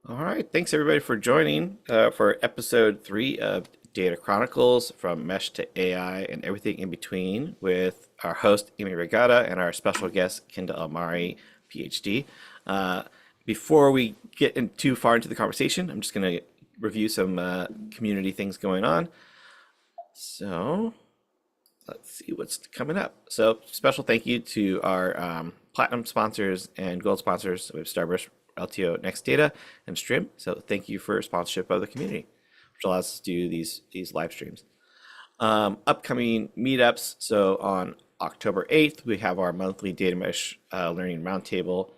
All right, thanks everybody for joining for episode 3 of Data Chronicles from Mesh to AI and everything in between with our host Amy Regatta and our special guest Kinda El Maary, PhD. Uh, Before we get too far into the conversation, I'm just going to review some community things going on. So let's see what's coming up. So special thank you to our platinum sponsors and gold sponsors. We have Starburst, LTO, Next Data, and Stream. So thank you for sponsorship of the community, which allows us to do these live streams. Upcoming meetups. So on October 8th, we have our monthly Data Mesh Learning Roundtable.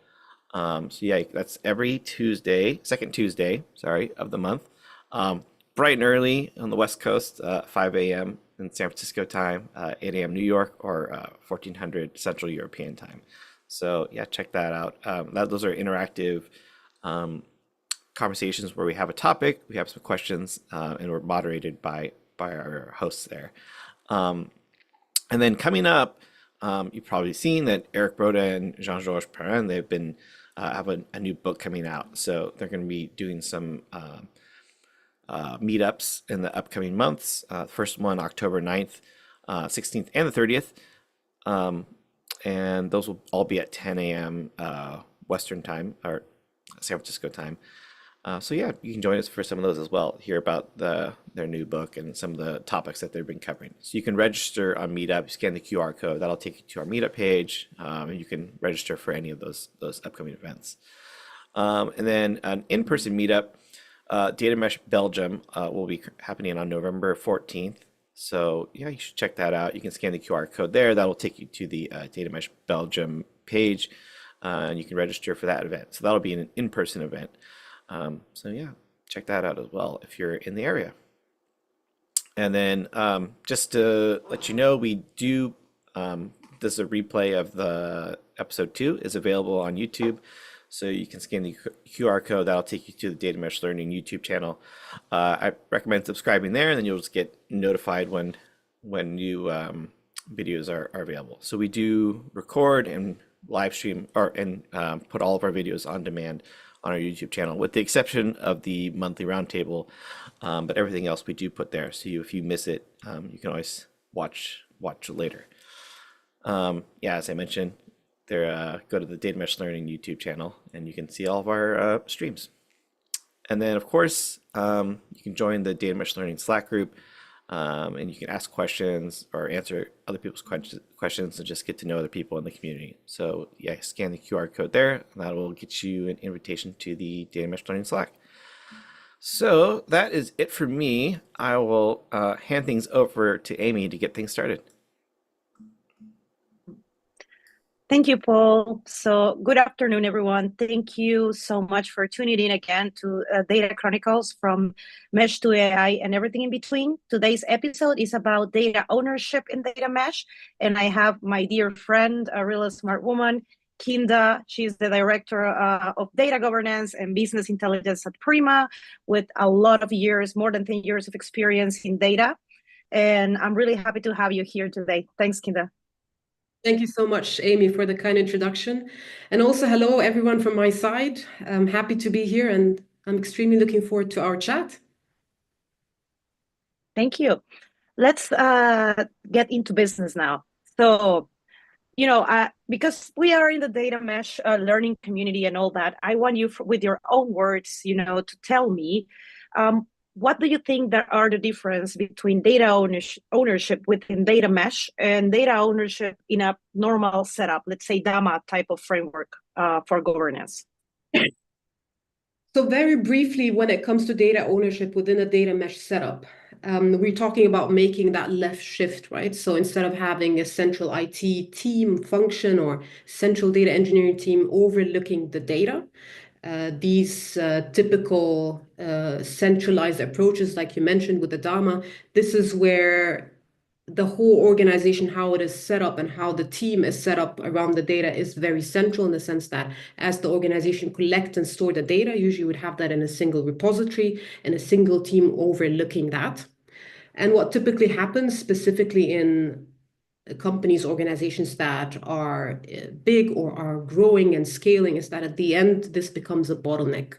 So yeah, that's every Tuesday, second Tuesday, sorry, of the month. Bright and early on the West Coast, 5 a.m. in San Francisco time, 8 a.m. New York, or 1400 Central European time. So yeah, check that out. Those are interactive conversations where we have a topic, we have some questions, and we're moderated by our hosts there. And then coming up, you've probably seen that Eric Broda and Jean-Georges Perrin, they've been have a new book coming out. So they're going to be doing some meetups in the upcoming months. First one, October 9th, 16th, and the 30th. And those will all be at 10 a.m. Western time or San Francisco time. So yeah, you can join us for some of those as well. Hear about their new book and some of the topics that they've been covering. So you can register on Meetup, scan the QR code. That'll take you to our Meetup page, and you can register for any of those upcoming events. And then an in-person meetup, Data Mesh Belgium, will be happening on November 14th. So yeah, you should check that out. You can scan the QR code there. That'll take you to the Data Mesh Belgium page, and you can register for that event. So that'll be an in-person event. So yeah, check that out as well if you're in the area. And then just to let you know, we do, this is a replay of the episode 2 is available on YouTube. So you can scan the QR code. That'll take you to the Data Mesh Learning YouTube channel. I recommend subscribing there, and then you'll just get notified when new videos are available. So we do record and live stream and put all of our videos on demand on our YouTube channel, with the exception of the monthly roundtable. But everything else we do put there. So if you miss it, you can always watch later. Yeah, as I mentioned, go to the Data Mesh Learning YouTube channel, and you can see all of our streams. And then, of course, you can join the Data Mesh Learning Slack group, and you can ask questions or answer other people's questions and just get to know other people in the community. So yeah, scan the QR code there, and that will get you an invitation to the Data Mesh Learning Slack. So that is it for me. I will hand things over to Amy to get things started. Thank you, Paul. So good afternoon, everyone. Thank you so much for tuning in again to Data Chronicles from Mesh to AI and everything in between. Today's episode is about data ownership in Data Mesh. And I have my dear friend, a really smart woman, Kinda. She's the director of data governance and business intelligence at Prima, with a lot of years, more than 10 years of experience in data. And I'm really happy to have you here today. Thanks, Kinda. Thank you so much, Amy, for the kind introduction. And also, hello, everyone from my side. I'm happy to be here, and I'm extremely looking forward to our chat. Thank you. Let's get into business now. So, because we are in the data mesh learning community and all that, I want you, with your own words, to tell me, what do you think that are the difference between data ownership within data mesh and data ownership in a normal setup, let's say DAMA type of framework for governance? So very briefly, when it comes to data ownership within a data mesh setup, we're talking about making that left shift, right? So instead of having a central IT team function or central data engineering team overlooking the data, these typical centralized approaches, like you mentioned with the DAMA, this is where the whole organization, how it is set up and how the team is set up around the data is very central, in the sense that as the organization collect and store the data, usually you would have that in a single repository and a single team overlooking that. And what typically happens specifically in companies, organizations that are big or are growing and scaling is that at the end, this becomes a bottleneck.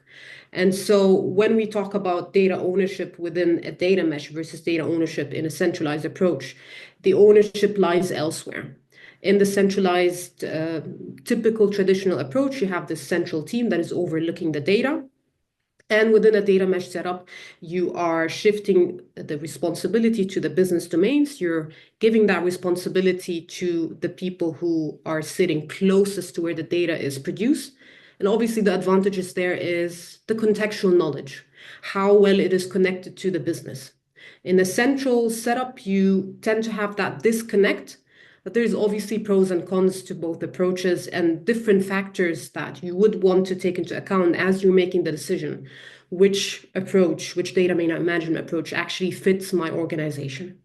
And so when we talk about data ownership within a data mesh versus data ownership in a centralized approach, the ownership lies elsewhere. In the centralized, typical traditional approach, you have this central team that is overlooking the data. And within a data mesh setup, you are shifting the responsibility to the business domains. You're giving that responsibility to the people who are sitting closest to where the data is produced. And obviously, the advantages there is the contextual knowledge, how well it is connected to the business. In a central setup, you tend to have that disconnect, but there's obviously pros and cons to both approaches and different factors that you would want to take into account as you're making the decision, which approach, which data management approach actually fits my organization.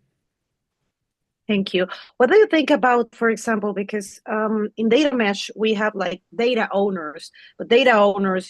Thank you. What do you think about, for example, because in data mesh, we have like data owners, but data owners,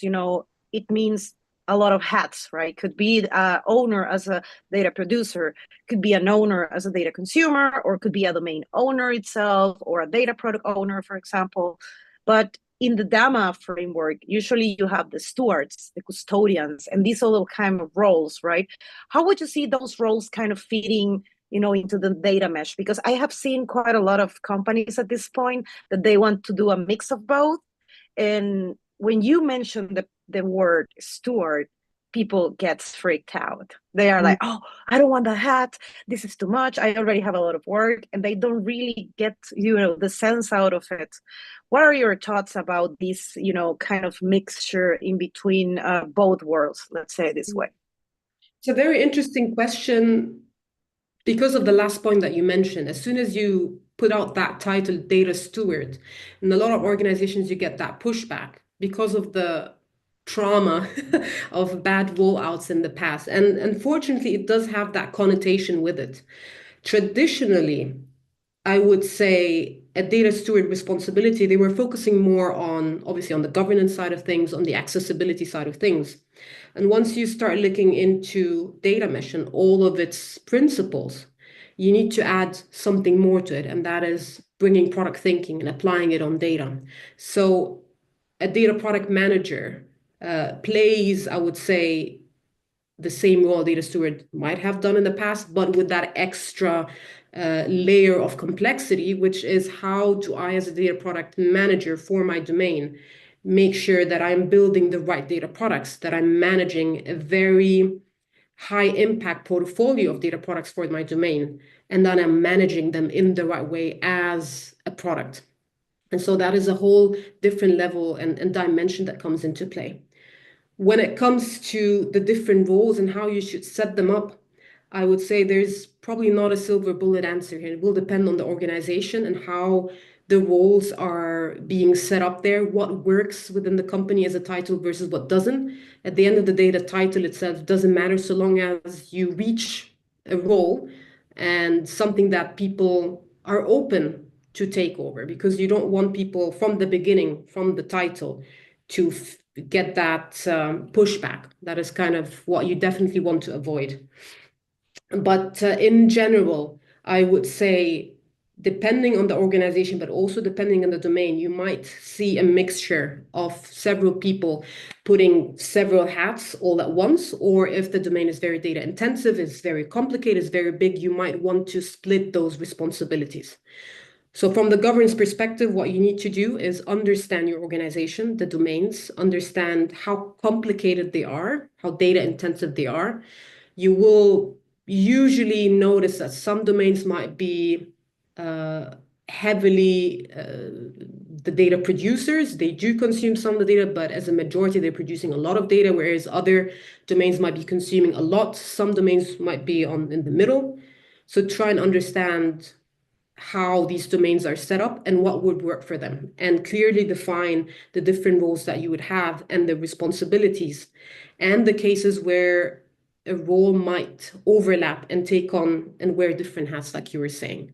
it means a lot of hats, right? Could be an owner as a data producer, could be an owner as a data consumer, or could be a domain owner itself, or a data product owner, for example. But in the DAMA framework, usually you have the stewards, the custodians, and these other kind of roles, right? How would you see those roles kind of fitting into the data mesh? Because I have seen quite a lot of companies at this point that they want to do a mix of both. And when you mention the word steward, people get freaked out. They are like, oh, I don't want the hat. This is too much. I already have a lot of work. And they don't really get, the sense out of it. What are your thoughts about this, kind of mixture in between both worlds, let's say it this way? It's a very interesting question. Because of the last point that you mentioned, as soon as you put out that title, data steward, in a lot of organizations, you get that pushback because of the trauma of bad rollouts in the past. And unfortunately, it does have that connotation with it. Traditionally, I would say a data steward responsibility, they were focusing more on, obviously, on the governance side of things, on the accessibility side of things. And once you start looking into data mesh and all of its principles, you need to add something more to it, and that is bringing product thinking and applying it on data. So a data product manager plays, I would say, the same role a data steward might have done in the past, but with that extra layer of complexity, which is how do I, as a data product manager for my domain, make sure that I'm building the right data products, that I'm managing a very high impact portfolio of data products for my domain, and then I'm managing them in the right way as a product. And so that is a whole different level and dimension that comes into play. When it comes to the different roles and how you should set them up, I would say there's probably not a silver bullet answer here. It will depend on the organization and how the roles are being set up there, what works within the company as a title versus what doesn't. At the end of the day, the title itself doesn't matter so long as you reach a role and something that people are open to take over, because you don't want people from the beginning, from the title, to get that pushback. That is kind of what you definitely want to avoid. But in general, I would say, depending on the organization, but also depending on the domain, you might see a mixture of several people putting several hats all at once. Or if the domain is very data intensive, is very complicated, is very big, you might want to split those responsibilities. So from the governance perspective, what you need to do is understand your organization, the domains, understand how complicated they are, how data intensive they are. You will usually notice that some domains might be heavily the data producers. They do consume some of the data, but as a majority, they're producing a lot of data, whereas other domains might be consuming a lot. Some domains might be in the middle. So try and understand how these domains are set up and what would work for them, and clearly define the different roles that you would have and the responsibilities and the cases where a role might overlap and take on and wear different hats, like you were saying.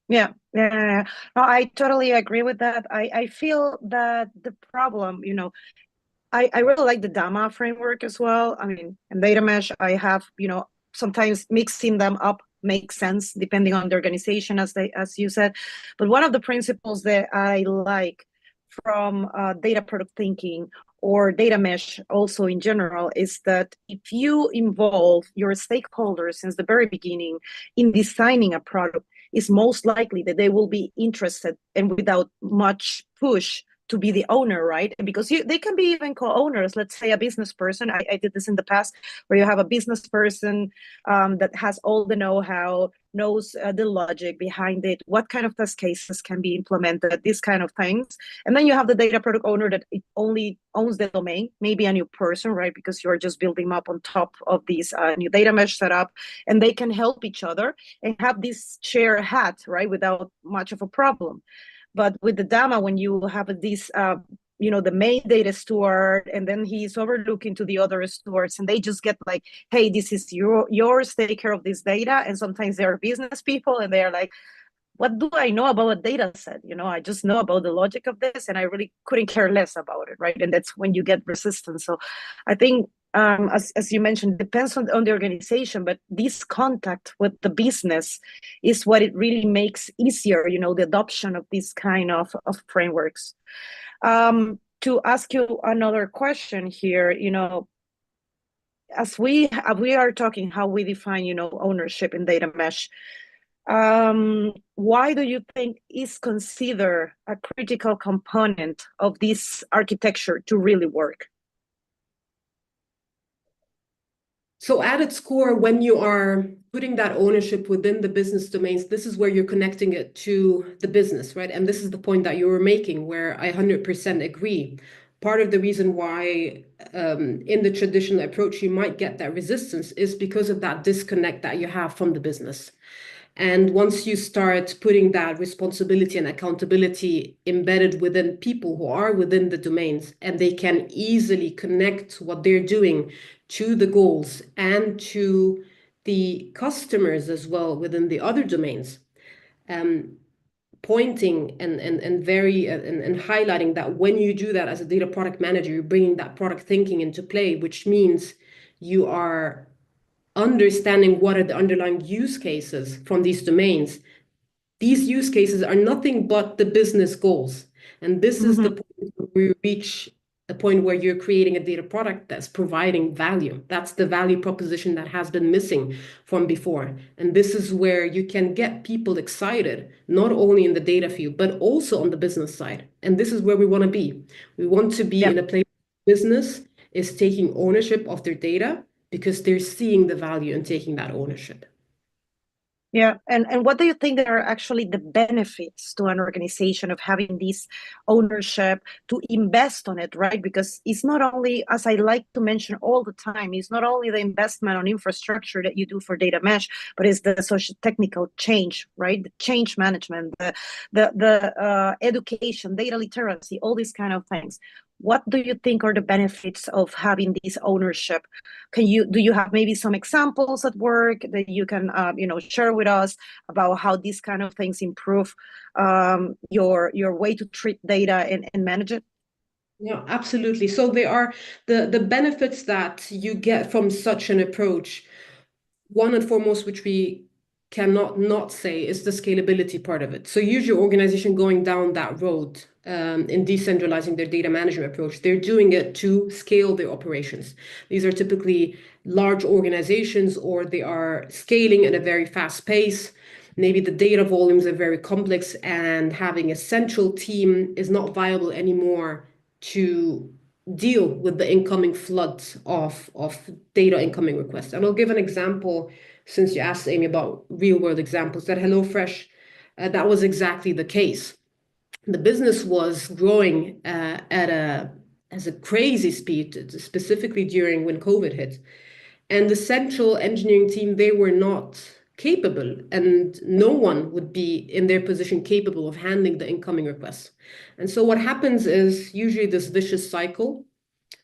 Yeah. No, I totally agree with that. I feel that the problem, I really like the DAMA framework as well. I mean, in data mesh, I have, sometimes mixing them up makes sense depending on the organization, as you said. But one of the principles that I like from data product thinking or data mesh also in general is that if you involve your stakeholders since the very beginning in designing a product, it's most likely that they will be interested and without much push to be the owner, right? And because they can be even co-owners. Let's say a business person. I did this in the past, where you have a business person that has all the know-how, knows the logic behind it, what kind of test cases can be implemented, these kind of things. And then you have the data product owner that it only owns the domain, maybe a new person, right? Because you're just building up on top of these new data mesh setup, and they can help each other and have this share hat, right, without much of a problem. But with the DAMA, when you have this, the main data steward, and then he's overlooking to the other stewards, and they just get like, hey, this is yours, take care of this data. And sometimes they're business people, and they're like, what do I know about a data set? I just know about the logic of this, and I really couldn't care less about it, right? And that's when you get resistance. So I think, as you mentioned, depends on the organization, but this contact with the business is what it really makes easier, the adoption of these kind of frameworks. To ask you another question here, as we are talking how we define, ownership in data mesh, why do you think is considered a critical component of this architecture to really work? So at its core, when you are putting that ownership within the business domains, this is where you're connecting it to the business, right? And this is the point that you were making, where I 100% agree. Part of the reason why in the traditional approach you might get that resistance is because of that disconnect that you have from the business. And once you start putting that responsibility and accountability embedded within people who are within the domains, and they can easily connect what they're doing to the goals and to the customers as well within the other domains, pointing and highlighting that when you do that as a data product manager, you're bringing that product thinking into play, which means you are understanding what are the underlying use cases from these domains. These use cases are nothing but the business goals. And this is the point where we reach a point where you're creating a data product that's providing value. That's the value proposition that has been missing from before. And this is where you can get people excited, not only in the data field, but also on the business side. And this is where we want to be. We want to be in a place where business is taking ownership of their data because they're seeing the value in taking that ownership. Yeah, and what do you think that are actually the benefits to an organization of having this ownership to invest on it, right? Because it's not only, as I like to mention all the time, it's not only the investment on infrastructure that you do for data mesh, but it's the social technical change, right? The change management, the education, data literacy, all these kind of things. What do you think are the benefits of having this ownership? Do you have maybe some examples at work that you can share with us about how these kind of things improve your way to treat data and manage it? Yeah, absolutely. So they are the benefits that you get from such an approach. One and foremost, which we cannot not say, is the scalability part of it. So usually organization going down that road in decentralizing their data management approach, they're doing it to scale their operations. These are typically large organizations, or they are scaling at a very fast pace. Maybe the data volumes are very complex, and having a central team is not viable anymore to deal with the incoming floods of data incoming requests. And I'll give an example, since you asked Amy about real world examples, that HelloFresh, that was exactly the case. The business was growing as a crazy speed, specifically during when COVID hit. And the central engineering team, they were not capable, and no one would be in their position capable of handling the incoming requests. And so what happens is usually this vicious cycle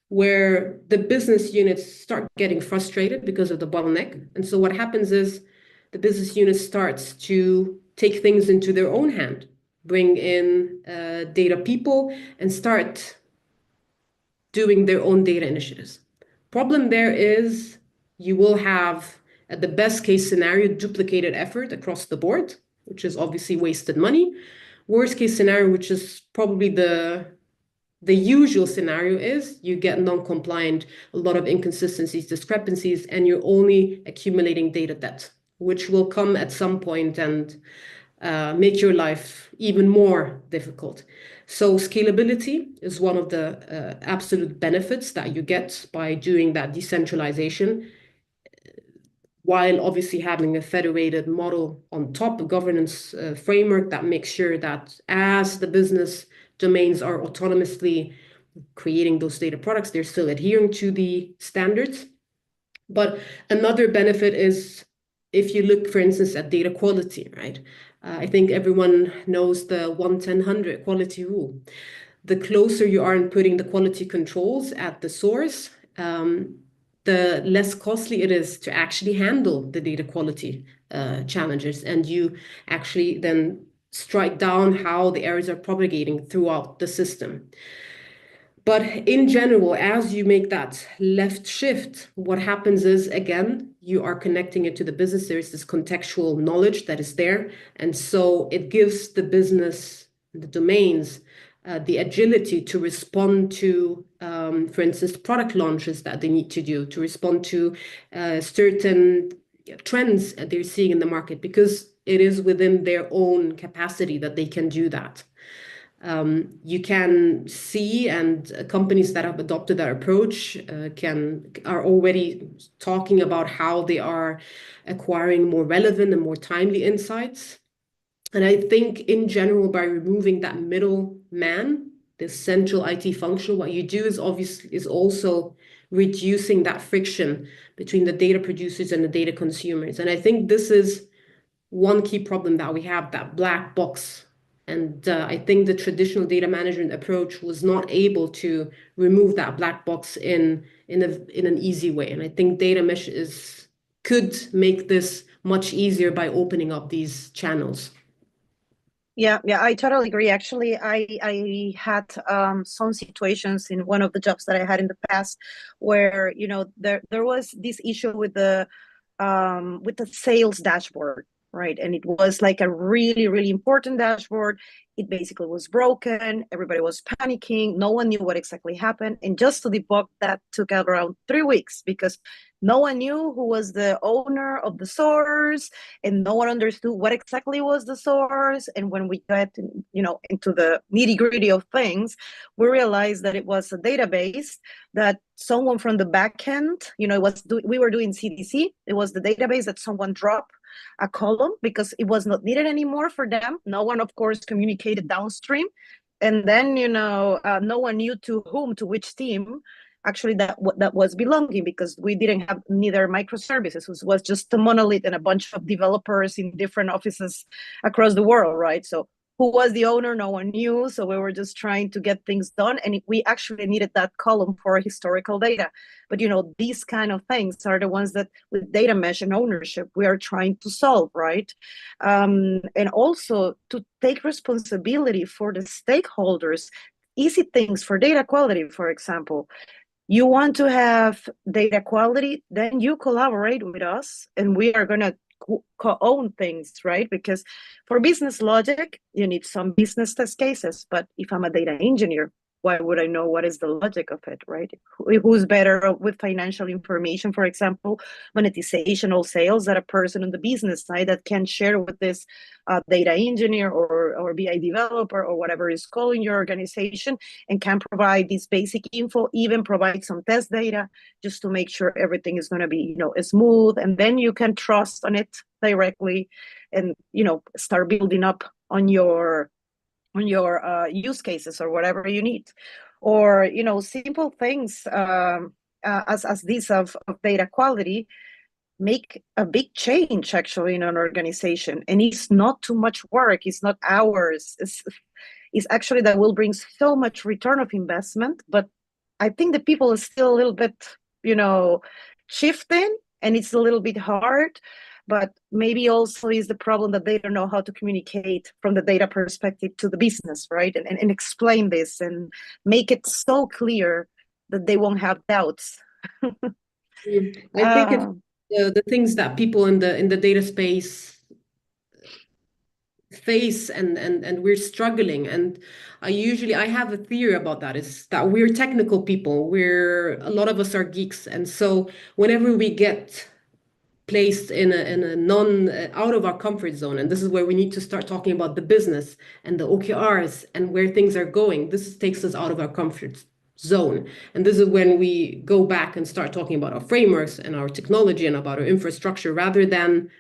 where the business units start getting frustrated because of the bottleneck. And so what happens is the business unit starts to take things into their own hand, bring in data people, and start doing their own data initiatives. Problem there is you will have At the best case scenario, duplicated effort across the board, which is obviously wasted money. Worst case scenario, which is probably the usual scenario, is you get non-compliant, a lot of inconsistencies, discrepancies, and you're only accumulating data debt, which will come at some point and make your life even more difficult. So scalability is one of the absolute benefits that you get by doing that decentralization, while obviously having a federated model on top, a governance framework that makes sure that as the business domains are autonomously creating those data products, they're still adhering to the standards. But another benefit is if you look, for instance, at data quality, right? I think everyone knows the 1-10-100 quality rule. The closer you are in putting the quality controls at the source, the less costly it is to actually handle the data quality challenges. And you actually then strike down how the errors are propagating throughout the system. But in general, as you make that left shift, what happens is, again, you are connecting it to the business. There is this contextual knowledge that is there. And so it gives the business, the domains, the agility to respond to, for instance, product launches that they need to do, to respond to certain trends that they're seeing in the market, because it is within their own capacity that they can do that. You can see, and companies that have adopted that approach are already talking about how they are acquiring more relevant and more timely insights. And I think in general, by removing that middle man, the central IT function, what you do is obviously is also reducing that friction between the data producers and the data consumers. And I think this is one key problem that we have, that black box. And I think the traditional data management approach was not able to remove that black box in an easy way. And I think data mesh could make this much easier by opening up these channels. Yeah, I totally agree. Actually, I had some situations in one of the jobs that I had in the past where, there was this issue with the sales dashboard, right? And it was like a really, really important dashboard. It basically was broken. Everybody was panicking. No one knew what exactly happened. And just to debug that took around 3 weeks because no one knew who was the owner of the source, and no one understood what exactly was the source. And when we got, into the nitty gritty of things, we realized that it was a database that someone from the back end, we were doing CDC. It was the database that someone dropped a column because it was not needed anymore for them. No one, of course, communicated downstream. And then, no one knew to which team actually that was belonging, because we didn't have neither microservices. It was just a monolith and a bunch of developers in different offices across the world, right? So who was the owner? No one knew. So we were just trying to get things done. And we actually needed that column for historical data. But, these kind of things are the ones that with data mesh and ownership, we are trying to solve, right? And also to take responsibility for the stakeholders, easy things for data quality, for example. You want to have data quality, then you collaborate with us and we are going to co-own things, right? Because for business logic, you need some business test cases. But if I'm a data engineer, why would I know what is the logic of it, right? Who's better with financial information, for example, monetization or sales, that a person on the business side that can share with this data engineer or BI developer or whatever is called in your organization, and can provide this basic info, even provide some test data just to make sure everything is going to be, smooth. And then you can trust on it directly and, start building up on your use cases or whatever you need. Or, simple things as this of data quality make a big change actually in an organization. And it's not too much work. It's not hours. It's actually that will bring so much return of investment. But I think the people are still a little bit, shifting, and it's a little bit hard. But maybe also is the problem that they don't know how to communicate from the data perspective to the business, right? And explain this and make it so clear that they won't have doubts. I think the things that people in the data space face, and we're struggling. And I have a theory about that, is that we're technical people. A lot of us are geeks, and so whenever we get placed in a non out of our comfort zone, and this is where we need to start talking about the business and the OKRs and where things are going. This takes us out of our comfort zone, and this is when we go back and start talking about our frameworks and our technology and about our infrastructure, rather than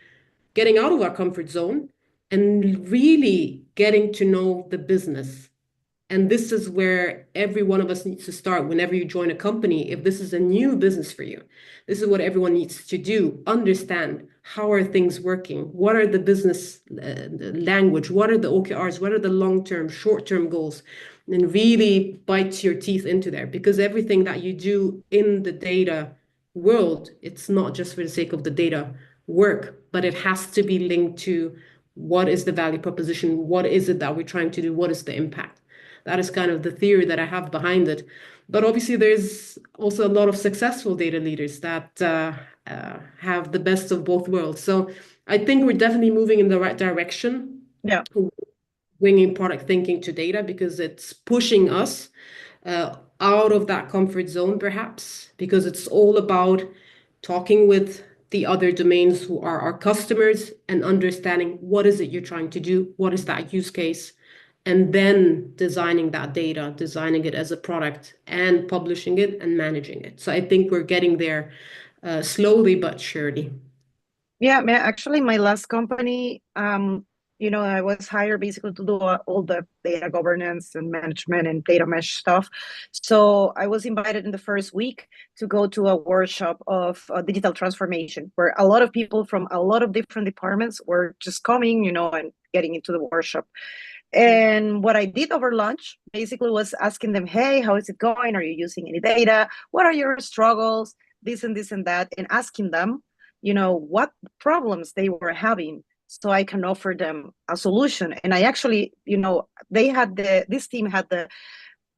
getting out of our comfort zone and really getting to know the business. And this is where every one of us needs to start whenever you join a company. If this is a new business for you, this is what everyone needs to do. Understand, how are things working? What are the business language? What are the OKRs? What are the long-term, short-term goals? And really bite your teeth into there, because everything that you do in the data world, it's not just for the sake of the data work, but it has to be linked to what is the value proposition? What is it that we're trying to do? What is the impact? That is kind of the theory that I have behind it. But obviously, there's also a lot of successful data leaders that have the best of both worlds. So I think we're definitely moving in the right direction, Yeah. bringing product thinking to data, because it's pushing us out of that comfort zone, perhaps, because it's all about talking with the other domains who are our customers and understanding what is it you're trying to do, what is that use case, and then designing that data, designing it as a product and publishing it and managing it. So I think we're getting there slowly but surely. Yeah, actually, my last company, I was hired basically to do all the data governance and management and data mesh stuff. So I was invited in the first week to go to a workshop of digital transformation, where a lot of people from a lot of different departments were just coming, and getting into the workshop. And what I did over lunch basically was asking them, hey, how is it going? Are you using any data? What are your struggles? This and this and that, and asking them, what problems they were having so I can offer them a solution. And I actually, this team had the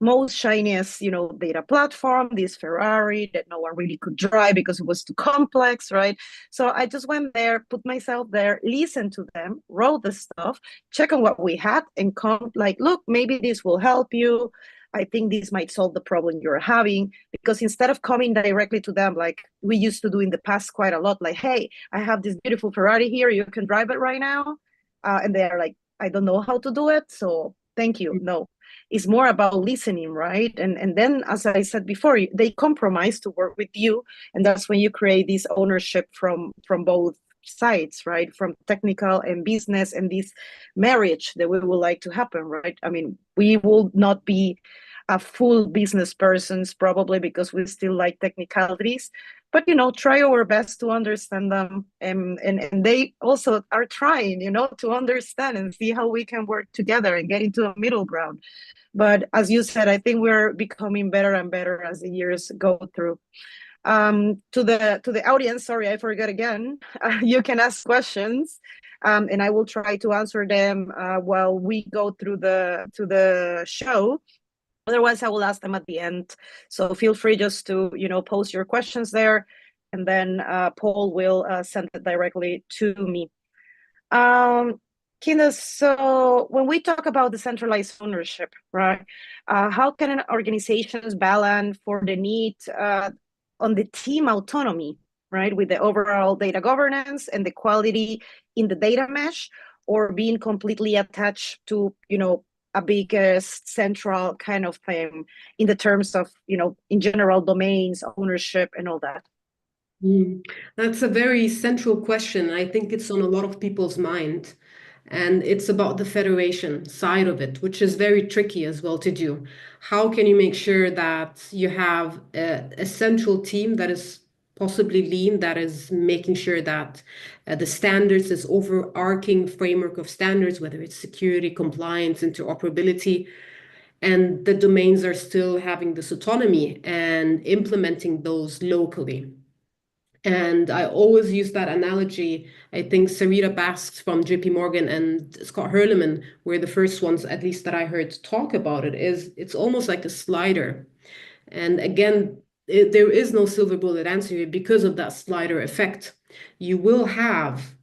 most shiniest, data platform, this Ferrari that no one really could drive because it was too complex, right? So I just went there, put myself there, listened to them, wrote the stuff, check on what we had, and come like, look, maybe this will help you. I think this might solve the problem you're having. Because instead of coming directly to them, like we used to do in the past quite a lot, like, hey, I have this beautiful Ferrari here, you can drive it right now. And they're like, I don't know how to do it, so thank you. No, it's more about listening, right? And then, as I said before, they compromise to work with you, and that's when you create this ownership from both sides, right? From technical and business, and this marriage that we would like to happen, right? I mean, we will not be a full business persons probably because we still like technicalities, but try our best to understand them, and they also are trying to understand and see how we can work together and get into a middle ground. But as you said, I think we're becoming better and better as the years go through. To the audience, sorry, I forgot again. You can ask questions, and I will try to answer them while we go through the show. Otherwise, I will ask them at the end. So feel free just to post your questions there, and then Paul will send it directly to me. Kinda, so when we talk about decentralized ownership, right, how can an organizations balance for the need on the team autonomy, right, with the overall data governance and the quality in the data mesh, or being completely attached to, a biggest central kind of thing in the terms of, in general domains, ownership, and all that? That's a very central question. I think it's on a lot of people's mind. And it's about the federation side of it, which is very tricky as well to do. How can you make sure that you have a central team that is possibly lean, that is making sure that the standards, this overarching framework of standards, whether it's security, compliance, interoperability, and the domains are still having this autonomy and implementing those locally. And I always use that analogy. I think Sarita Basks from JP Morgan and Scott Hurleman were the first ones, at least that I heard talk about it, is it's almost like a slider. And again, there is no silver bullet answer here because of that slider effect. You will have,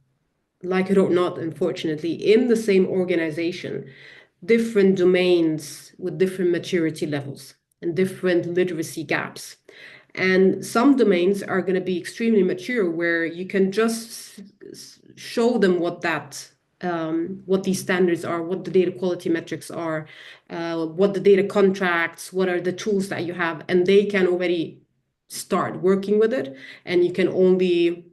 like it or not, unfortunately, in the same organization, different domains with different maturity levels and different literacy gaps. And some domains are going to be extremely mature where you can just show them what these standards are, what the data quality metrics are, what the data contracts, what are the tools that you have, and they can already start working with it. And you can only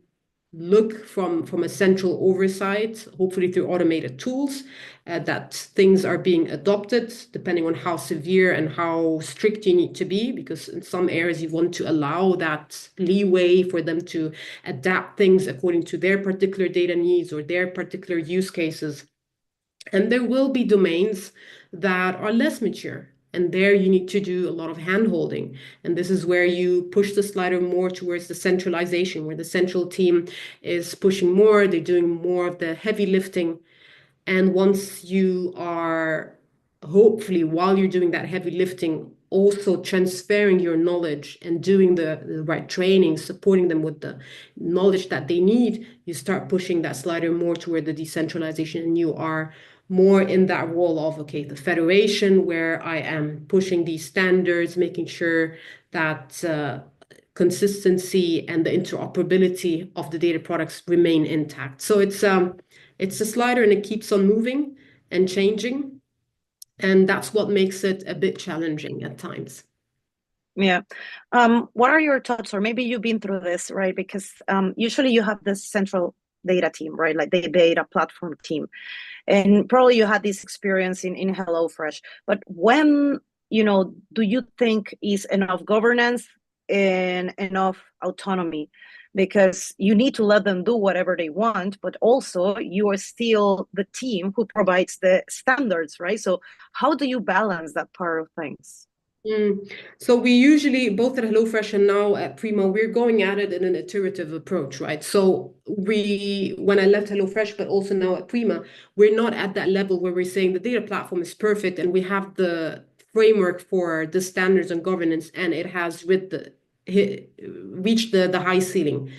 look from a central oversight, hopefully through automated tools, that things are being adopted depending on how severe and how strict you need to be, because in some areas you want to allow that leeway for them to adapt things according to their particular data needs or their particular use cases. And there will be domains that are less mature. And there you need to do a lot of hand-holding. And this is where you push the slider more towards the centralization, where the central team is pushing more, they're doing more of the heavy lifting. And once you are, hopefully, while you're doing that heavy lifting, also transferring your knowledge and doing the right training, supporting them with the knowledge that they need, you start pushing that slider more toward the decentralization, and you are more in that role of, okay, the federation, where I am pushing these standards, making sure that consistency and the interoperability of the data products remain intact. So it's a slider and it keeps on moving and changing. And that's what makes it a bit challenging at times. Yeah. What are your thoughts, or maybe you've been through this, right? Because usually you have this central data team, right? Like the data platform team. And probably you had this experience in HelloFresh. But when, do you think is enough governance and enough autonomy? Because you need to let them do whatever they want, but also you are still the team who provides the standards, right? So how do you balance that part of things? So we usually, both at HelloFresh and now at Prima, we're going at it in an iterative approach, right? So when I left HelloFresh, but also now at Prima, we're not at that level where we're saying the data platform is perfect and we have the framework for the standards and governance and it has reached the high ceiling.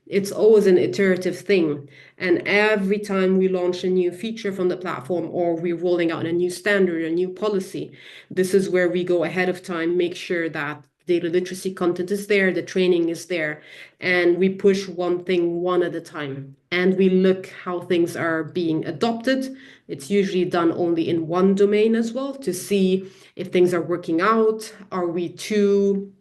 It's always an iterative thing. And every time we launch a new feature from the platform or we're rolling out a new standard, a new policy, this is where we go ahead of time, make sure that data literacy content is there, the training is there, and we push one thing one at a time. And we look how things are being adopted. It's usually done only in one domain as well to see if things are working out. Are we too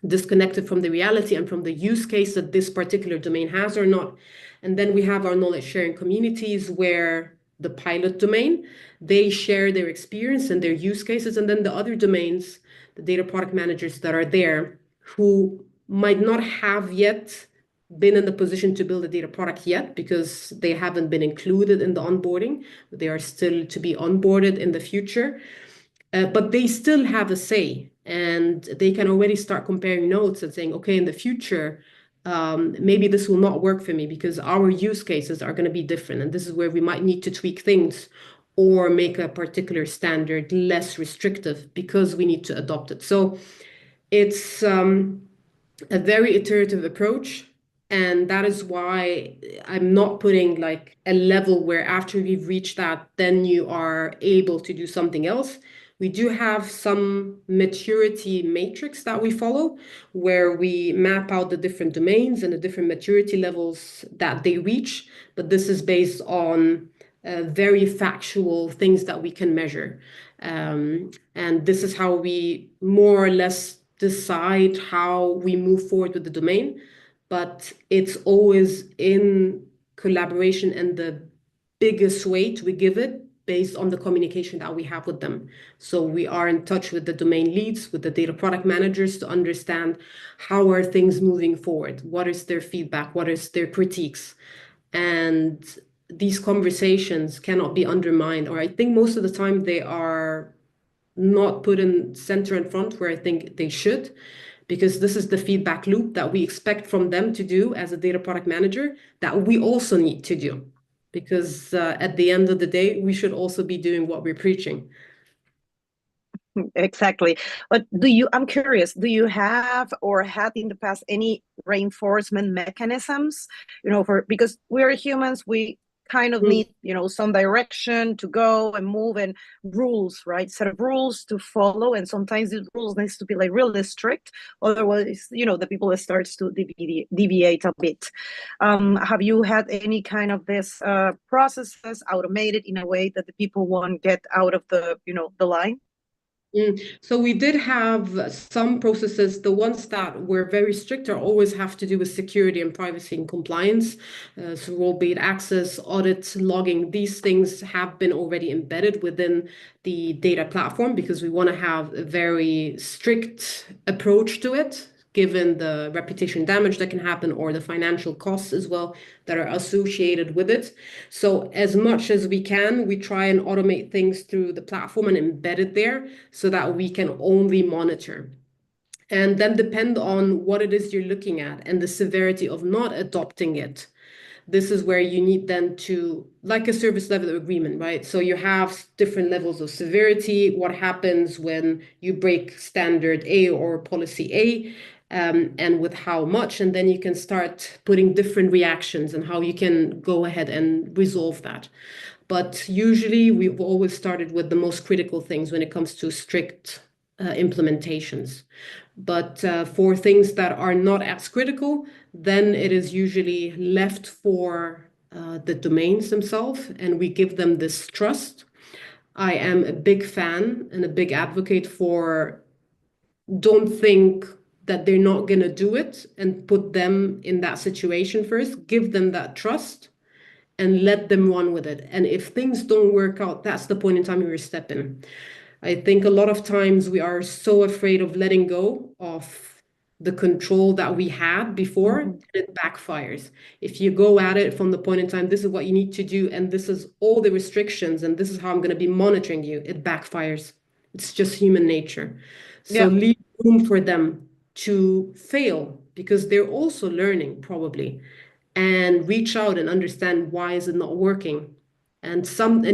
disconnected from the reality and from the use case that this particular domain has or not? And then we have our knowledge sharing communities where the pilot domain, they share their experience and their use cases. And then the other domains, the data product managers that are there who might not have yet been in the position to build a data product yet because they haven't been included in the onboarding. They are still to be onboarded in the future. But they still have a say and they can already start comparing notes and saying, okay, in the future, maybe this will not work for me because our use cases are going to be different. And this is where we might need to tweak things or make a particular standard less restrictive because we need to adopt it. So it's a very iterative approach. And that is why I'm not putting like a level where after we've reached that, then you are able to do something else. We do have some maturity matrix that we follow where we map out the different domains and the different maturity levels that they reach. But this is based on very factual things that we can measure. And this is how we more or less decide how we move forward with the domain, but it's always in collaboration and the biggest weight we give it based on the communication that we have with them. So we are in touch with the domain leads, with the data product managers to understand how are things moving forward, what is their feedback, what is their critiques. And these conversations cannot be undermined, or I think most of the time they are not put in center and front where I think they should, because this is the feedback loop that we expect from them to do as a data product manager that we also need to do. Because at the end of the day, we should also be doing what we're preaching. Exactly. But I'm curious, do you have or had in the past any reinforcement mechanisms? Because we're humans, we kind of Mm. need, some direction to go and move, and rules, right? Set of rules to follow. And sometimes these rules needs to be like really strict. Otherwise, the people starts to deviate a bit. Have you had any kind of this processes automated in a way that the people won't get out of the line? So we did have some processes. The ones that were very strict are always have to do with security and privacy and compliance. So role-based access, audit, logging, these things have been already embedded within the data platform because we want to have a very strict approach to it, given the reputation damage that can happen or the financial costs as well that are associated with it. So as much as we can, we try and automate things through the platform and embed it there so that we can only monitor. And then depend on what it is you're looking at and the severity of not adopting it. This is where you need then to, like a service level agreement, right? So you have different levels of severity, what happens when you break standard A or policy A, and with how much, and then you can start putting different reactions and how you can go ahead and resolve that. But usually we've always started with the most critical things when it comes to strict implementations. But for things that are not as critical, then it is usually left for the domains themselves, and we give them this trust. I am a big fan and a big advocate for don't think that they're not going to do it and put them in that situation first. Give them that trust and let them run with it. And if things don't work out, that's the point in time you step in. I think a lot of times we are so afraid of letting go of the control that we had before, and it backfires. If you go at it from the point in time, this is what you need to do, and this is all the restrictions, and this is how I'm going to be monitoring you, it backfires. It's just human nature. So Yeah. leave room for them to fail because they're also learning probably, and reach out and understand why is it not working. And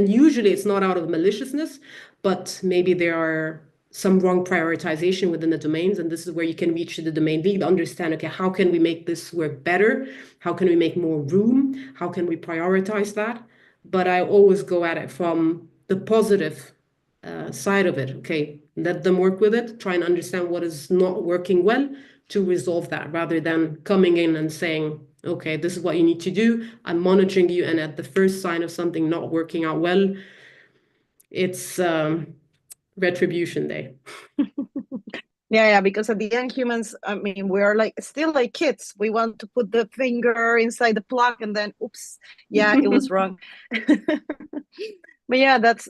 usually it's not out of maliciousness, but maybe there are some wrong prioritization within the domains, and this is where you can reach to the domain lead, understand, okay, how can we make this work better? How can we make more room? How can we prioritize that? But I always go at it from the positive side of it. Okay, let them work with it, try and understand what is not working well to resolve that, rather than coming in and saying, okay, this is what you need to do. I'm monitoring you, and at the first sign of something not working out well, it's retribution day. Yeah, because at the end, humans, I mean, we are like still like kids. We want to put the finger inside the plug and then, oops, yeah, it was wrong. But yeah, that's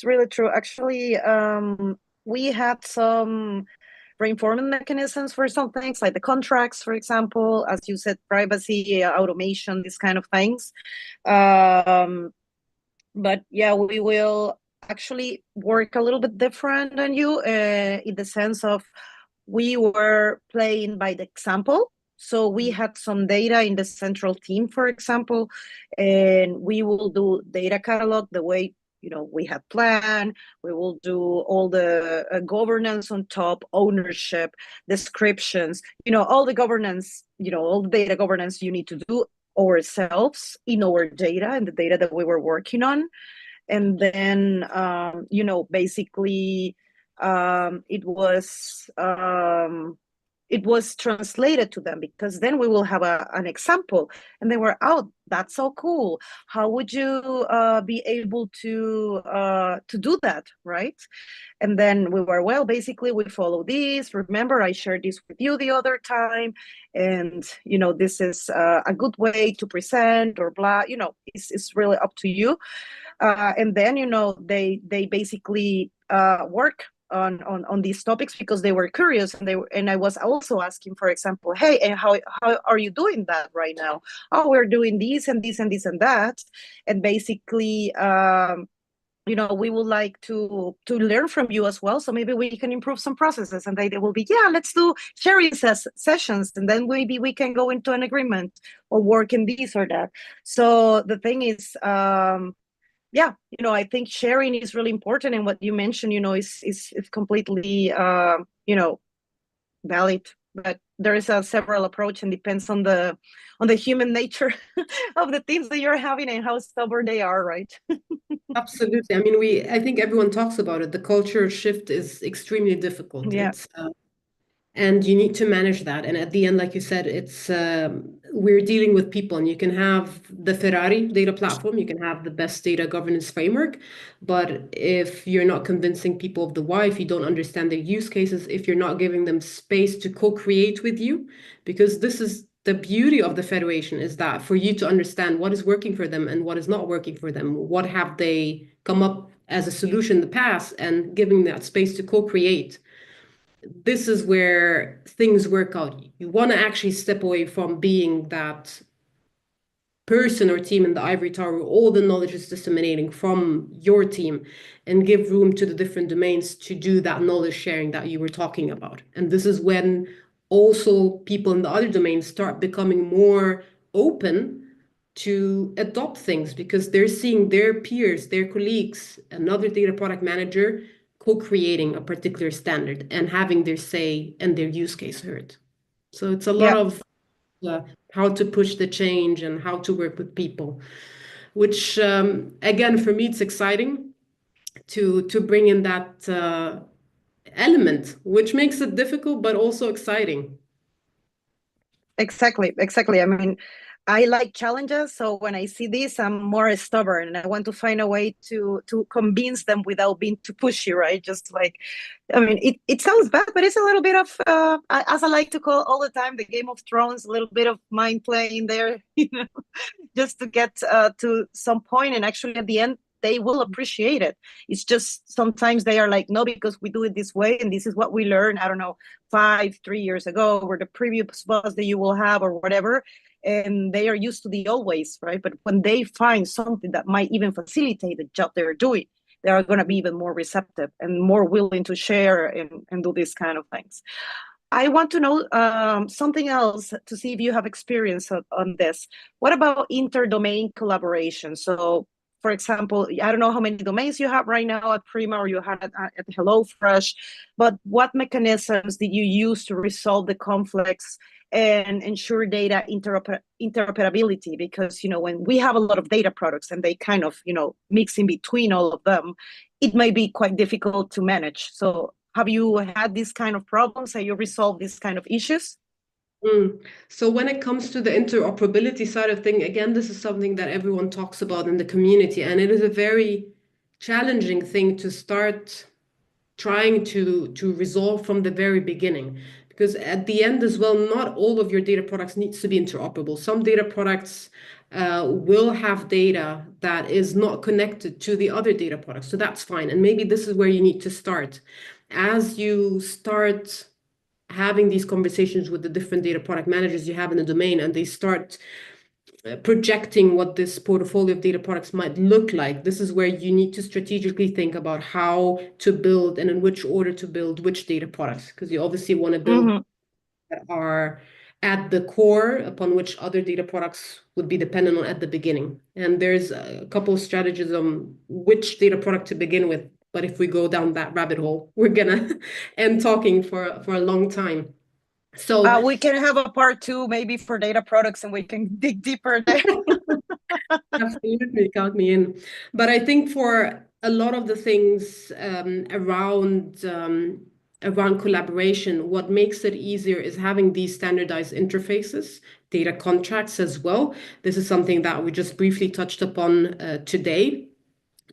really true. Actually, we had some reinforcement mechanisms for some things, like the contracts, for example, as you said, privacy, automation, these kind of things. But yeah, we will actually work a little bit different than you in the sense of we were playing by the example. So we had some data in the central team, for example, and we will do data catalog the way we had planned. We will do all the governance on top, ownership, descriptions, all the governance, all the data governance you need to do ourselves in our data and the data that we were working on. And then basically it was translated to them, because then we will have an example, and they were, oh, that's so cool. How would you be able to do that, right? And then we were, well, basically we follow this. Remember, I shared this with you the other time, and this is a good way to present, or blah. It's really up to you. And then they basically work on these topics because they were curious, and I was also asking, for example, hey, and how are you doing that right now? Oh, we're doing this and this and this and that, and basically we would like to learn from you as well, so maybe we can improve some processes. And they will be, yeah, let's do sharing sessions, and then maybe we can go into an agreement or work in this or that. So the thing is, yeah, I think sharing is really important, and what you mentioned, is completely, valid. But there is a several approach, and depends on the human nature of the teams that you're having and how stubborn they are, right? Absolutely. I mean, I think everyone talks about it. The culture shift is extremely difficult. Yeah, And you need to manage that. And at the end, like you said, we're dealing with people, and you can have the Ferrari data platform, you can have the best data governance framework, but if you're not convincing people of the why, if you don't understand their use cases, if you're not giving them space to co-create with you, because this is the beauty of the federation, is that for you to understand what is working for them and what is not working for them, what have they come up as a solution in the past, and giving that space to co-create, this is where things work out. You want to actually step away from being that person or team in the ivory tower where all the knowledge is disseminating from your team, and give room to the different domains to do that knowledge sharing that you were talking about. And this is when also people in the other domains start becoming more open to adopt things, because they're seeing their peers, their colleagues, another data product manager co-creating a particular standard and having their say and their use case heard. So it's a lot yeah, of uh, how to push the change and how to work with people, which again, for me, it's exciting to bring in that element, which makes it difficult but also exciting. exactly. I mean, I like challenges, so when I see this, I'm more stubborn, and I want to find a way to convince them without being too pushy, right? Just like, I mean, it sounds bad, but it's a little bit of, as I like to call all the time, the Game of Thrones, a little bit of mind playing there, just to get to some point, and actually at the end they will appreciate it. It's just sometimes they are like, no, because we do it this way, and this is what we learned, I don't know, 3 years ago, or the previous boss that you will have, or whatever. And they are used to the old ways, right? But when they find something that might even facilitate the job they're doing, they are going to be even more receptive and more willing to share and do these kind of things. I want to know something else, to see if you have experience on this. What about inter-domain collaboration? So, for example, I don't know how many domains you have right now at Prima, or you had at HelloFresh, but what mechanisms did you use to resolve the conflicts and ensure data interoperability? Because, when we have a lot of data products and they kind of, mix in between all of them, it may be quite difficult to manage. So have you had these kind of problems? Have you resolved these kind of issues? Mm. So when it comes to the interoperability side of thing, again, this is something that everyone talks about in the community, and it is a very challenging thing to start trying to resolve from the very beginning. Because at the end as well, not all of your data products needs to be interoperable. Some data products will have data that is not connected to the other data products. So that's fine. And maybe this is where you need to start. As you start having these conversations with the different data product managers you have in the domain, and they start projecting what this portfolio of data products might look like, this is where you need to strategically think about how to build and in which order to build which data products, because you obviously want to build Mm-hmm. that are at the core upon which other data products would be dependent on at the beginning. And there's a couple of strategies on which data product to begin with. But if we go down that rabbit hole, we're gonna end talking for a long time. So We can have a part two, maybe for data products, and we can dig deeper there. absolutely, count me in. But I think for a lot of the things around collaboration, what makes it easier is having these standardized interfaces, data contracts as well. This is something that we just briefly touched upon today,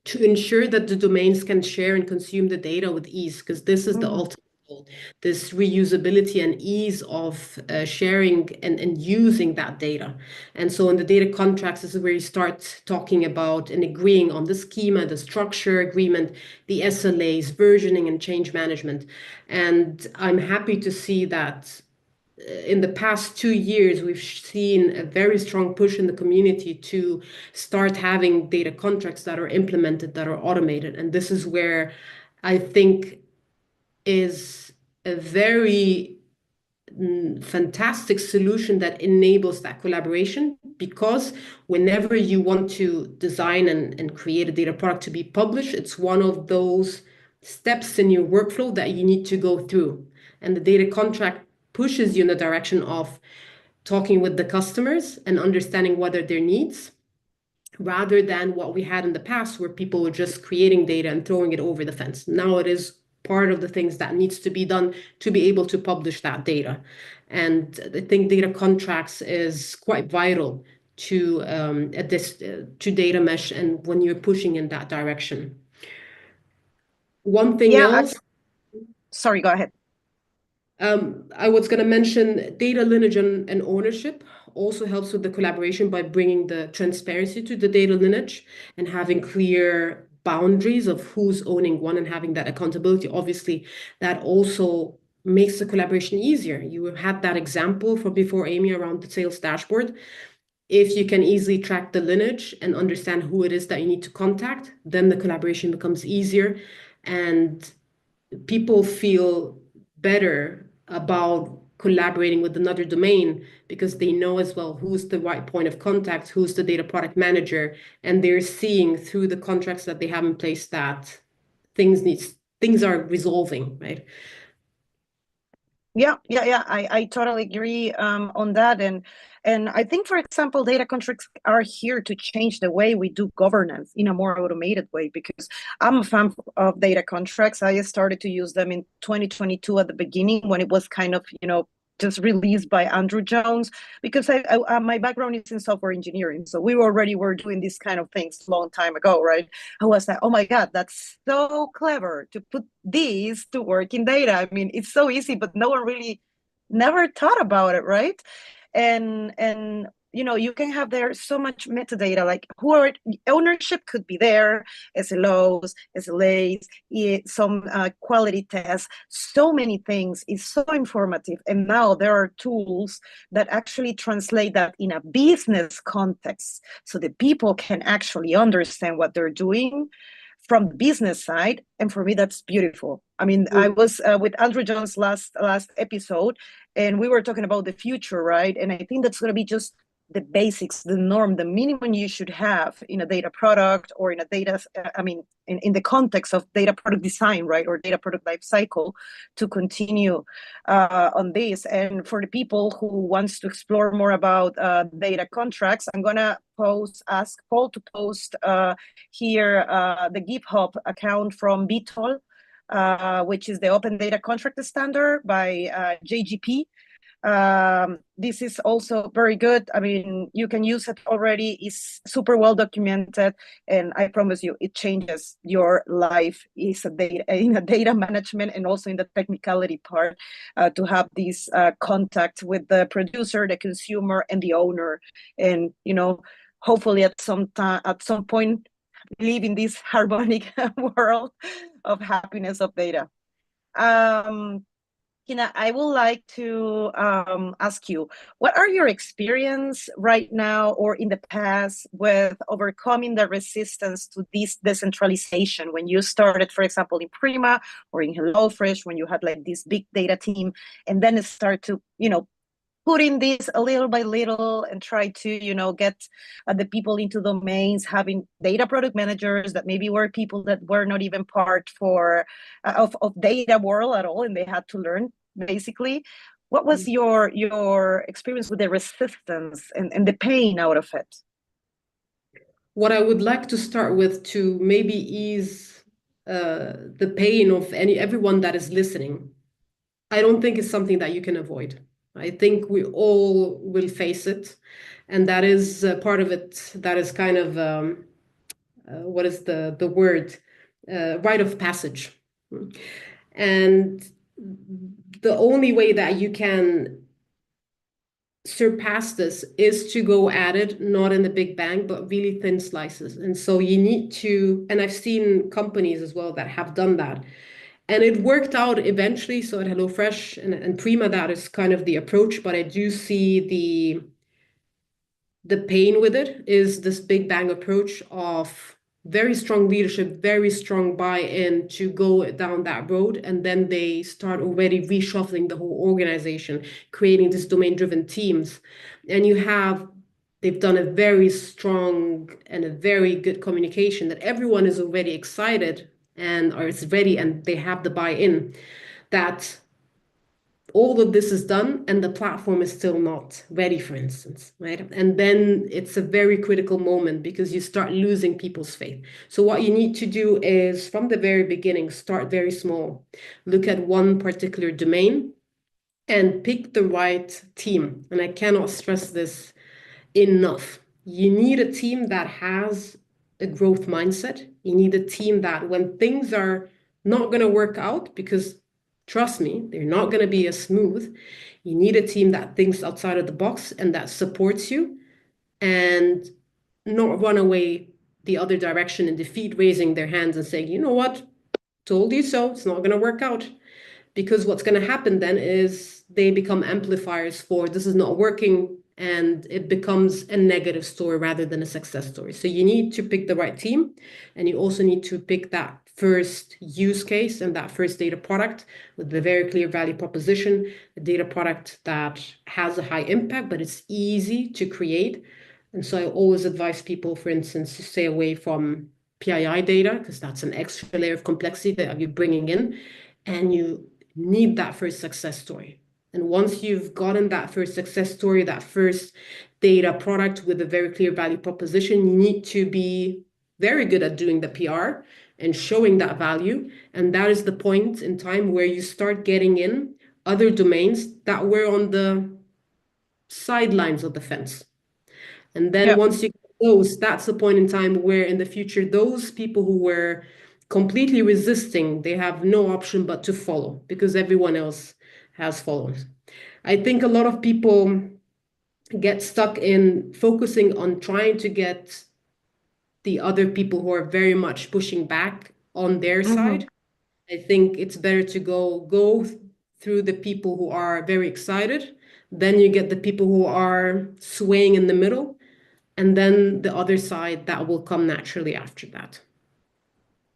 to ensure that the domains can share and consume the data with ease, because this is the Mm-hmm. ultimate goal, this reusability and ease of sharing and using that data. And so in the data contracts, this is where you start talking about and agreeing on the schema, the structure agreement, the SLAs, versioning and change management. And I'm happy to see that in the past 2 years, we've seen a very strong push in the community to start having data contracts that are implemented, that are automated. And this is where I think is a very fantastic solution that enables that collaboration. because whenever you want to design and create a data product to be published, it's one of those steps in your workflow that you need to go through. And the data contract pushes you in the direction of talking with the customers and understanding what are their needs, rather than what we had in the past where people were just creating data and throwing it over the fence. Now it is part of the things that needs to be done to be able to publish that data. And I think data contracts is quite vital to to data mesh and when you're pushing in that direction. One thing Yeah, else, sorry, go ahead. I was going to mention data lineage and ownership also helps with the collaboration by bringing the transparency to the data lineage and having clear boundaries of who's owning one and having that accountability. Obviously, that also makes the collaboration easier. You had that example from before, Amy, around the sales dashboard. If you can easily track the lineage and understand who it is that you need to contact, then the collaboration becomes easier and people feel better about collaborating with another domain because they know as well who's the right point of contact, who's the data product manager, and they're seeing through the contracts that they have in place that things are resolving, right? Yeah. I totally agree on that. And I think, for example, data contracts are here to change the way we do governance in a more automated way, because I'm a fan of data contracts. I started to use them in 2022 at the beginning when it was kind of, just released by Andrew Jones, because my background is in software engineering. So we already were doing these kind of things a long time ago, right? I was like, oh my God, that's so clever to put these to work in data. I mean, it's so easy, but no one really never thought about it, right? And you can have there so much metadata, like ownership could be there, SLOs, SLAs, some quality tests, so many things. It's so informative. And now there are tools that actually translate that in a business context so that people can actually understand what they're doing from the business side. And for me, that's beautiful. I mean, I was with Andrew Jones last episode, and we were talking about the future, right? And I think that's going to be just the basics, the norm, the minimum you should have in a data product or in a data, in the context of data product design, right? Or data product life cycle to continue on this. And for the people who wants to explore more about data contracts, I'm going to ask Paul to post here the GitHub account from BTOL, which is the Open Data Contract Standard by JGP. This is also very good. I mean, you can use it already. It's super well documented, and I promise you, it changes your life in a data management and also in the technicality part to have this contact with the producer, the consumer, and the owner, and hopefully at some point, live in this harmonic world of happiness of data. I would like to ask you, what are your experience right now or in the past with overcoming the resistance to this decentralization when you started, for example, in Prima or in HelloFresh, when you had like this big data team, and then it start to, put in this a little by little and try to, get the people into domains, having data product managers that maybe were people that were not even part of data world at all, and they had to learn basically. What was your experience with the resistance and the pain out of it? What I would like to start with to maybe ease the pain of everyone that is listening, I don't think it's something that you can avoid. I think we all will face it. And that is part of it. That is kind of, what is the word? Rite of passage. And the only way that you can surpass this is to go at it, not in the big bang, but really thin slices. And so you need to, and I've seen companies as well that have done that. And it worked out eventually. So at HelloFresh and Prima, that is kind of the approach. But I do see the pain with it is this big bang approach of very strong leadership, very strong buy-in to go down that road. And then they start already reshuffling the whole organization, creating this domain-driven teams. And you have they've done a very strong and a very good communication that everyone is already excited and or is ready and they have the buy-in that all of this is done and the platform is still not ready, for instance, right? And then it's a very critical moment because you start losing people's faith. So what you need to do is from the very beginning, start very small, look at one particular domain and pick the right team. And I cannot stress this enough. You need a team that has a growth mindset. You need a team that when things are not going to work out, because trust me, they're not going to be as smooth, you need a team that thinks outside of the box and that supports you and not run away the other direction in defeat, raising their hands and saying, you know what, told you so, it's not going to work out. Because what's going to happen then is they become amplifiers for this is not working and it becomes a negative story rather than a success story. So you need to pick the right team and you also need to pick that first use case and that first data product with a very clear value proposition, a data product that has a high impact, but it's easy to create. And so I always advise people, for instance, to stay away from PII data because that's an extra layer of complexity that you're bringing in. And you need that first success story. And once you've gotten that first success story, that first data product with a very clear value proposition, you need to be very good at doing the PR and showing that value. And that is the point in time where you start getting in other domains that were on the sidelines of the fence. And then Yeah. once you get those, that's the point in time where in the future, those people who were completely resisting, they have no option but to follow because everyone else has followed. I think a lot of people get stuck in focusing on trying to get the other people who are very much pushing back on their Mhm. side. I think it's better to go through the people who are very excited. Then you get the people who are swaying in the middle, and then the other side that will come naturally after that.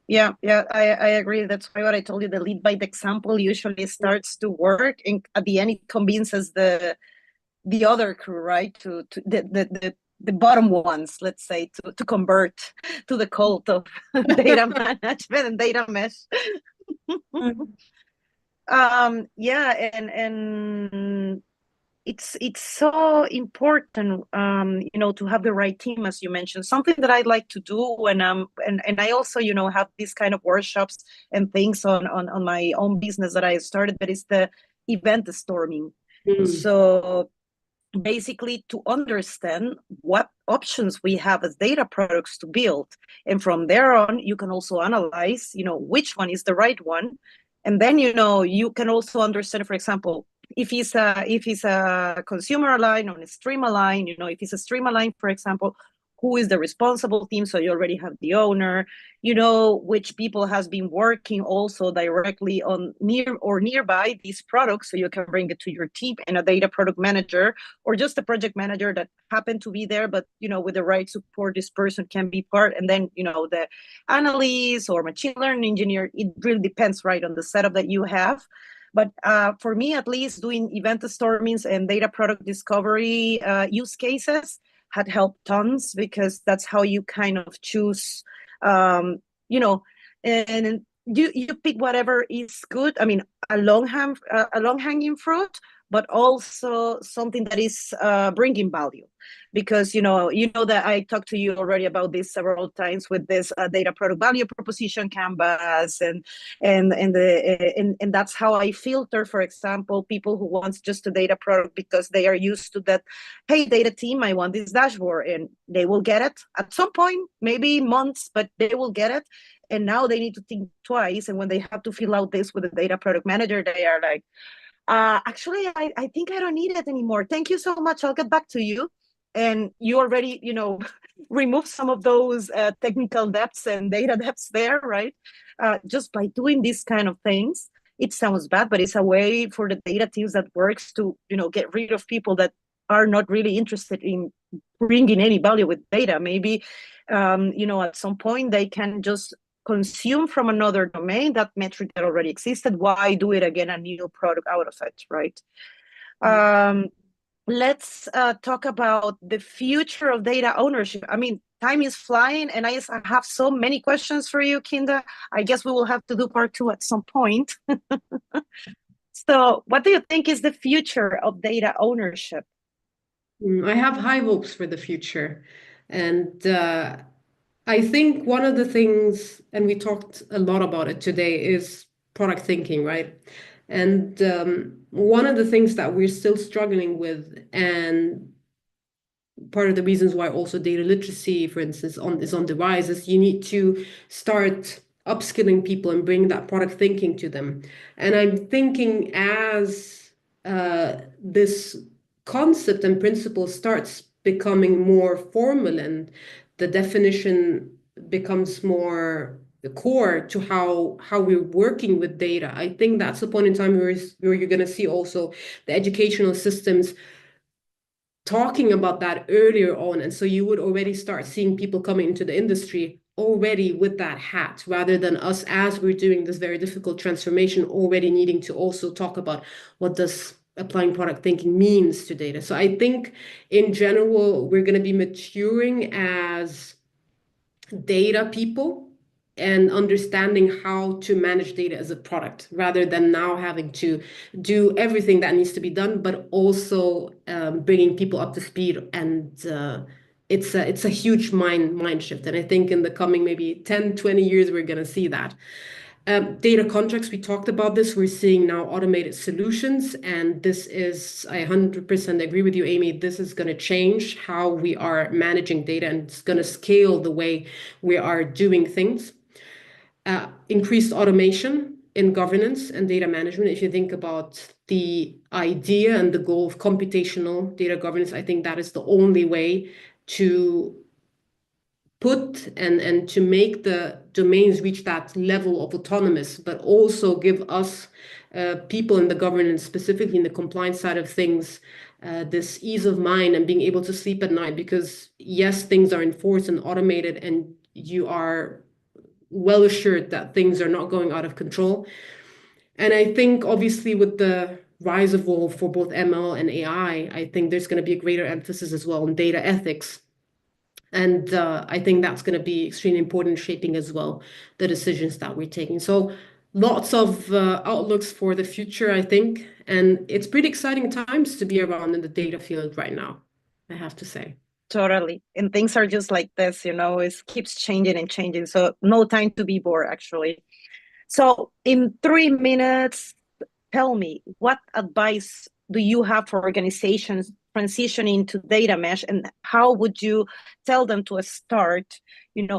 Yeah, I agree. That's why what I told you, the lead by the example usually starts to work, and at the end it convinces the other crew, right, to the bottom ones, let's say, to convert to the cult of data management and data mesh. Yeah, and it's so important, to have the right team, as you mentioned. Something that I like to do when and I also, have these kind of workshops and things on my own business that I started, that is the event storming. Mm. So basically to understand what options we have as data products to build, and from there on you can also analyze which one is the right one. And then you can also understand, for example, if it's a consumer line or a stream line, if it's a stream line, for example, who is the responsible team, so you already have the owner, which people has been working also directly on near or nearby these products, so you can bring it to your team, and a data product manager or just a project manager that happened to be there, but with the right support, this person can be part. And then the analyst or machine learning engineer, it really depends, right, on the setup that you have. But for me, at least, doing event stormings and data product discovery use cases had helped tons, because that's how you kind of choose, um, you know, and you pick whatever is good. I mean, a long hanging fruit, but also something that is bringing value, because that I talked to you already about this several times with this data product value proposition canvas, and that's how I filter, for example, people who wants just a data product because they are used to that. Hey, data team, I want this dashboard, and they will get it at some point, maybe months, but they will get it. And now they need to think twice, and when they have to fill out this with a data product manager, they are like, actually, I think I don't need it anymore. Thank you so much. I'll get back to you. And you already, remove some of those technical depths and data depths there, right? Just by doing these kind of things. It sounds bad, but it's a way for the data teams that works to, get rid of people that are not really interested in bringing any value with data. Maybe, at some point they can just consume from another domain that metric that already existed. Why do it again, a new product out of it, right? let's talk about the future of data ownership. I mean, time is flying, and I have so many questions for you, Kinda. I guess we will have to do part 2 at some point. So, what do you think is the future of data ownership? I have high hopes for the future. And I think one of the things, and we talked a lot about it today, is product thinking, right? And one of the things that we're still struggling with, and part of the reasons why also data literacy, for instance, is on the rise, is you need to start upskilling people and bring that product thinking to them. And I'm thinking as this concept and principle starts becoming more formal and the definition becomes more the core to how we're working with data, I think that's the point in time where you're going to see also the educational systems talking about that earlier on. And so you would already start seeing people coming into the industry already with that hat, rather than us, as we're doing this very difficult transformation, already needing to also talk about what does applying product thinking means to data. So I think in general, we're going to be maturing as data people and understanding how to manage data as a product, rather than now having to do everything that needs to be done, but also bringing people up to speed. And it's a huge mind shift. And I think in the coming maybe 10, 20 years, we're going to see that. Data contracts, we talked about this. We're seeing now automated solutions. And this is, I 100% agree with you, Amy. This is going to change how we are managing data, and it's going to scale the way we are doing things. Increased automation in governance and data management. If you think about the idea and the goal of computational data governance, I think that is the only way to put and to make the domains reach that level of autonomous, but also give us people in the governance, specifically in the compliance side of things, this ease of mind and being able to sleep at night. Because yes, things are enforced and automated, and you are well assured that things are not going out of control. And I think obviously with the rise of role for both ML and AI, I think there's going to be a greater emphasis as well on data ethics. And I think that's going to be extremely important in shaping as well the decisions that we're taking. So lots of outlooks for the future, I think. And it's pretty exciting times to be around in the data field right now, I have to say. Totally. And things are just like this, it keeps changing and changing. So no time to be bored, actually. So in 3 minutes, tell me, what advice do you have for organizations transitioning to data mesh, and how would you tell them to start,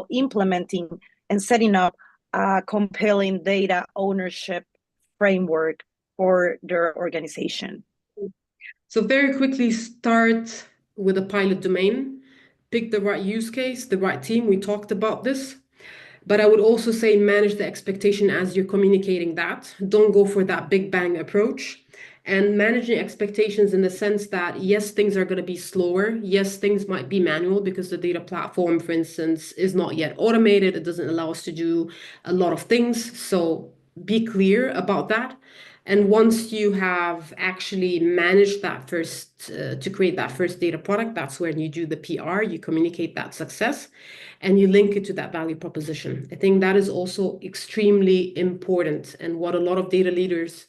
implementing and setting up a compelling data ownership framework for their organization? So very quickly start with a pilot domain, pick the right use case, the right team. We talked about this. But I would also say manage the expectation as you're communicating that. Don't go for that big bang approach. And managing expectations in the sense that, yes, things are going to be slower. Yes, things might be manual because the data platform, for instance, is not yet automated. It doesn't allow us to do a lot of things. So be clear about that. And once you have actually managed that first, to create that first data product, that's when you do the PR, you communicate that success, and you link it to that value proposition. I think that is also extremely important. And what a lot of data leaders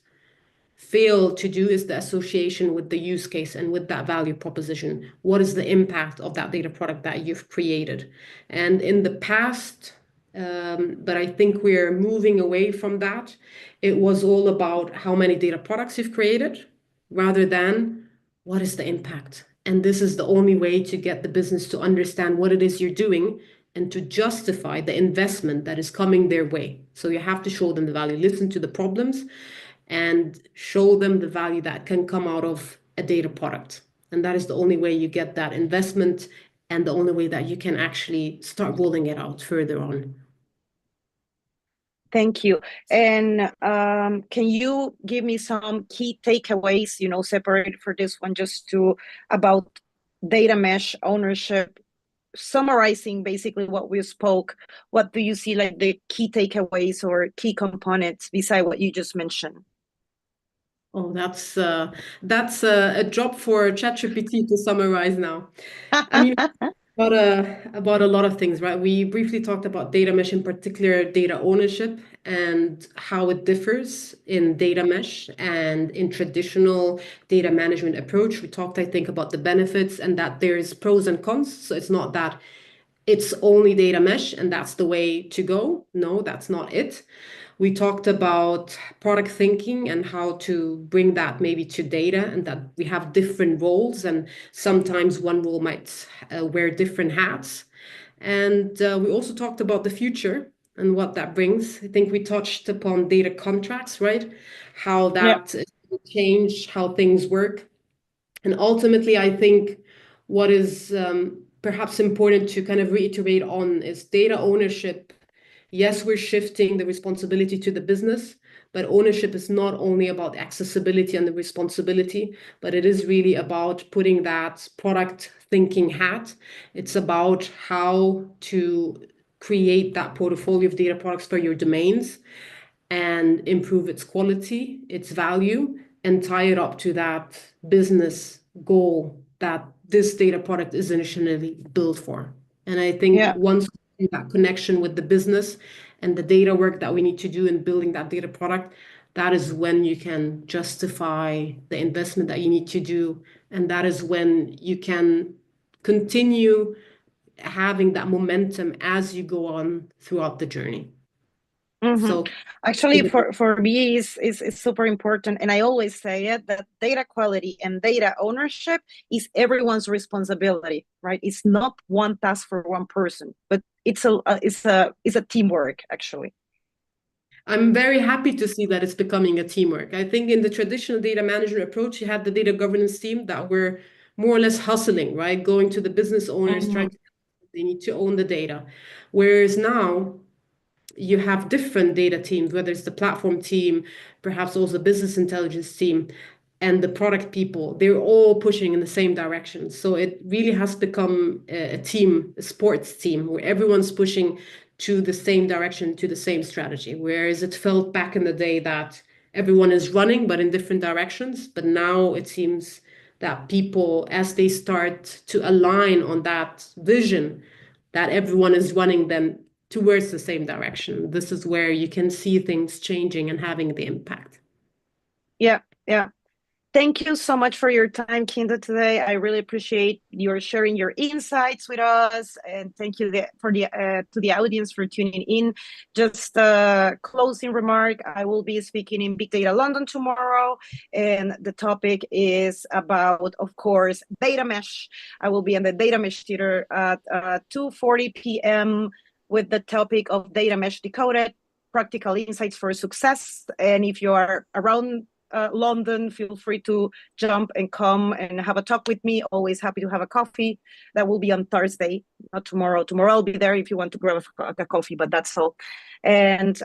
fail to do is the association with the use case and with that value proposition. What is the impact of that data product that you've created? And in the past, but I think we're moving away from that. It was all about how many data products you've created rather than what is the impact. And this is the only way to get the business to understand what it is you're doing and to justify the investment that is coming their way. So you have to show them the value, listen to the problems, and show them the value that can come out of a data product. And that is the only way you get that investment, and the only way that you can actually start rolling it out further on. Thank you. And can you give me some key takeaways, separate for this one, just about data mesh ownership, summarizing basically what we spoke? What do you see like the key takeaways or key components beside what you just mentioned? Oh, that's a job for ChatGPT to summarize now. I mean, about a lot of things, right? We briefly talked about data mesh, in particular data ownership, and how it differs in data mesh and in traditional data management approach. We talked, I think, about the benefits and that there's pros and cons. So it's not that it's only data mesh and that's the way to go. No, that's not it. We talked about product thinking and how to bring that maybe to data, and that we have different roles, and sometimes one role might wear different hats. And we also talked about the future and what that brings. I think we touched upon data contracts, right? How Yeah. that will change how things work. And ultimately, I think what is perhaps important to kind of reiterate on is data ownership. Yes, we're shifting the responsibility to the business, but ownership is not only about accessibility and the responsibility, but it is really about putting that product thinking hat. It's about how to create that portfolio of data products for your domains and improve its quality, its value, and tie it up to that business goal that this data product is initially built for. And I think Yeah. once we do that connection with the business and the data work that we need to do in building that data product, that is when you can justify the investment that you need to do. And that is when you can continue having that momentum as you go on throughout the journey. Mhm. So Actually, for me, is super important, and I always say it that data quality and data ownership is everyone's responsibility, right? It's not one task for one person, but it's a teamwork actually. I'm very happy to see that it's becoming a teamwork. I think in the traditional data management approach, you had the data governance team that were more or less hustling, right? Going to the business owners, Mhm. trying to, they need to own the data. Whereas now, you have different data teams, whether it's the platform team, perhaps also business intelligence team, and the product people. They're all pushing in the same direction. So it really has become a team, a sports team, where everyone's pushing to the same direction, to the same strategy. Whereas it felt back in the day that everyone is running, but in different directions. But now it seems that people, as they start to align on that vision, that everyone is running then towards the same direction. This is where you can see things changing and having the impact. Yeah, yeah. Thank you so much for your time, Kinda, today. I really appreciate your sharing your insights with us, and thank you for the to the audience for tuning in. Just a closing remark: I will be speaking in Big Data London tomorrow, and the topic is about, of course, data mesh. I will be in the data mesh theater at 2:40 p.m. with the topic of data mesh decoded, practical insights for success. And if you are around London, feel free to jump and come and have a talk with me. Always happy to have a coffee. That will be on Thursday, not tomorrow. Tomorrow I'll be there if you want to grab a coffee, but that's all. And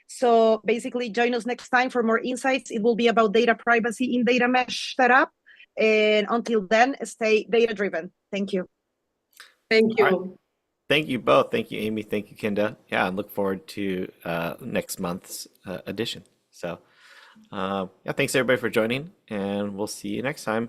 so basically, join us next time for more insights. It will be about data privacy in data mesh setup. And until then, stay data driven. Thank you. Thank All right. you. Thank you both. Thank you, Amy. Thank you, Kinda. Yeah, and look forward to next month's edition. So, yeah, thanks everybody for joining, and we'll see you next time.